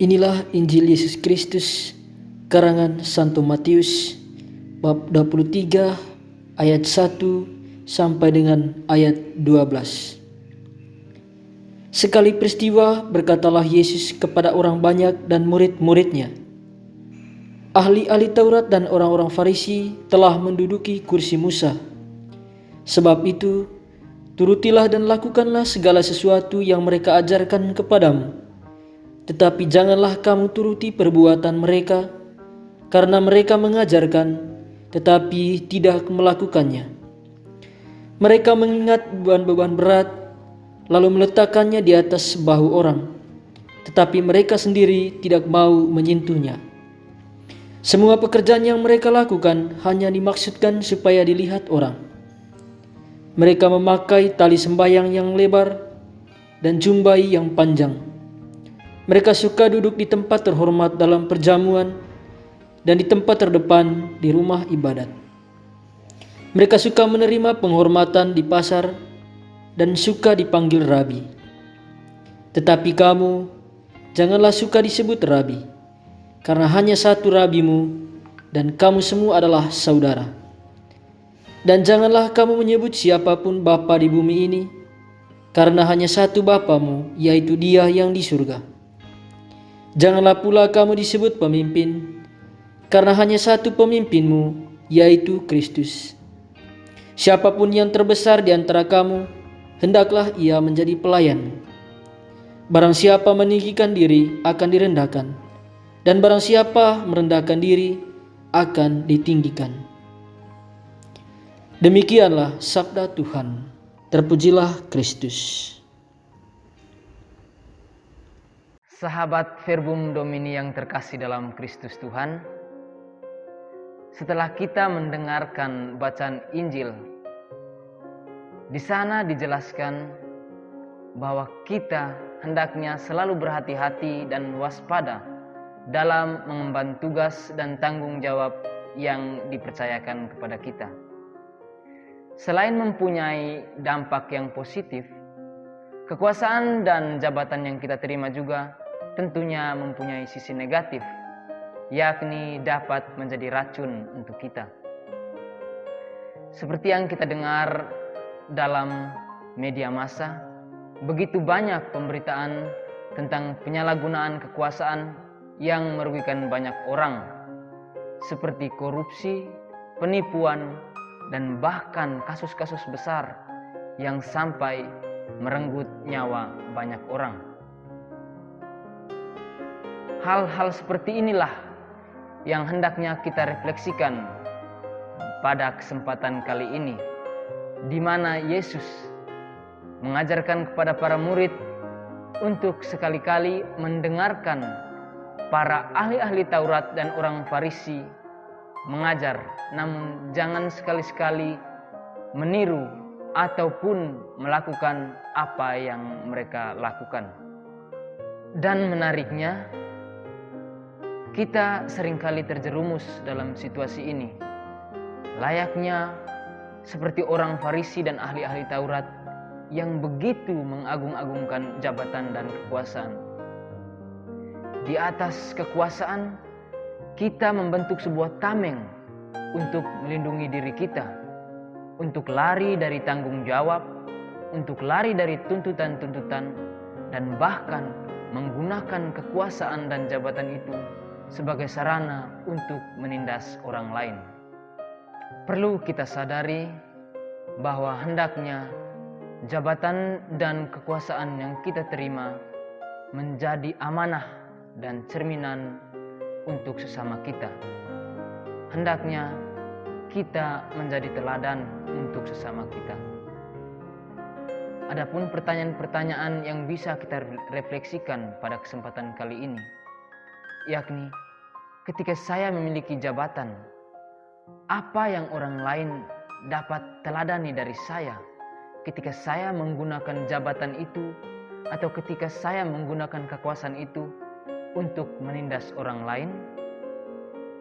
Inilah Injil Yesus Kristus karangan Santo Matius bab 23 ayat 1 sampai dengan ayat 12. Sekali peristiwa berkatalah Yesus kepada orang banyak dan murid-muridnya, ahli-ahli Taurat dan orang-orang Farisi telah menduduki kursi Musa. Sebab itu, turutilah dan lakukanlah segala sesuatu yang mereka ajarkan kepadamu. Tetapi janganlah kamu turuti perbuatan mereka, karena mereka mengajarkan, tetapi tidak melakukannya. Mereka mengingat beban-beban berat, lalu meletakkannya di atas bahu orang, tetapi mereka sendiri tidak mau menyentuhnya. Semua pekerjaan yang mereka lakukan hanya dimaksudkan supaya dilihat orang. Mereka memakai tali sembahyang yang lebar dan jumbai yang panjang. Mereka suka duduk di tempat terhormat dalam perjamuan dan di tempat terdepan di rumah ibadat. Mereka suka menerima penghormatan di pasar dan suka dipanggil rabi. Tetapi kamu, janganlah suka disebut rabi, karena hanya satu rabimu dan kamu semua adalah saudara. Dan janganlah kamu menyebut siapapun bapa di bumi ini, karena hanya satu Bapamu, yaitu Dia yang di surga. Janganlah pula kamu disebut pemimpin, karena hanya satu pemimpinmu, yaitu Kristus. Siapapun yang terbesar di antara kamu, hendaklah ia menjadi pelayanmu. Barang siapa meninggikan diri akan direndahkan, dan barang siapa merendahkan diri akan ditinggikan. Demikianlah sabda Tuhan. Terpujilah Kristus. Sahabat Verbum Domini yang terkasih dalam Kristus Tuhan, setelah kita mendengarkan bacaan Injil, di sana dijelaskan bahwa kita hendaknya selalu berhati-hati dan waspada dalam mengemban tugas dan tanggung jawab yang dipercayakan kepada kita. Selain mempunyai dampak yang positif, kekuasaan dan jabatan yang kita terima juga tentunya mempunyai sisi negatif, yakni dapat menjadi racun untuk kita. Seperti yang kita dengar dalam media massa, begitu banyak pemberitaan tentang penyalahgunaan kekuasaan yang merugikan banyak orang, seperti korupsi, penipuan, dan bahkan kasus-kasus besar yang sampai merenggut nyawa banyak orang. Hal-hal seperti inilah yang hendaknya kita refleksikan pada kesempatan kali ini, di mana Yesus mengajarkan kepada para murid untuk sekali-kali mendengarkan para ahli-ahli Taurat dan orang Farisi mengajar, namun jangan sekali-sekali meniru ataupun melakukan apa yang mereka lakukan. Dan menariknya, kita seringkali terjerumus dalam situasi ini, layaknya seperti orang Farisi dan ahli-ahli Taurat yang begitu mengagung-agungkan jabatan dan kekuasaan. Di atas kekuasaan, kita membentuk sebuah tameng untuk melindungi diri kita, untuk lari dari tanggung jawab, untuk lari dari tuntutan-tuntutan, dan bahkan menggunakan kekuasaan dan jabatan itu sebagai sarana untuk menindas orang lain. Perlu kita sadari bahwa hendaknya jabatan dan kekuasaan yang kita terima menjadi amanah dan cerminan untuk sesama kita. Hendaknya kita menjadi teladan untuk sesama kita. Adapun pertanyaan-pertanyaan yang bisa kita refleksikan pada kesempatan kali ini, yakni ketika saya memiliki jabatan, apa yang orang lain dapat teladani dari saya ketika saya menggunakan jabatan itu, atau ketika saya menggunakan kekuasaan itu untuk menindas orang lain,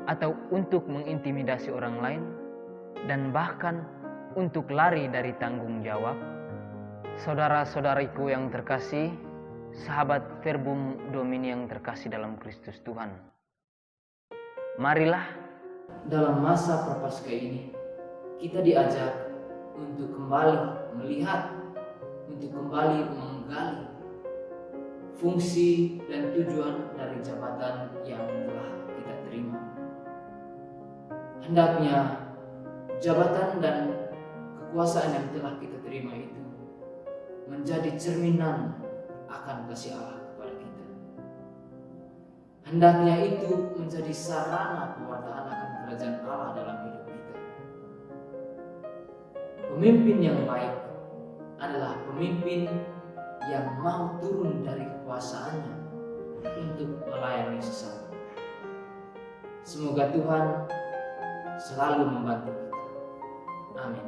atau untuk mengintimidasi orang lain, dan bahkan untuk lari dari tanggung jawab. Saudara-saudariku yang terkasih, sahabat Verbum Domini yang terkasih dalam Kristus Tuhan. Marilah dalam masa Prapaskah ini kita diajak untuk kembali melihat, untuk kembali menggali fungsi dan tujuan dari jabatan yang telah kita terima. Hendaknya jabatan dan kekuasaan yang telah kita terima itu menjadi cerminan akan kasih Allah kepada kita. Hendaknya itu menjadi sarana pewartaan akan kerajaan Allah dalam hidup kita. Pemimpin yang baik adalah pemimpin yang mau turun dari kekuasaannya untuk melayani sesama. Semoga Tuhan selalu membantu kita. Amin.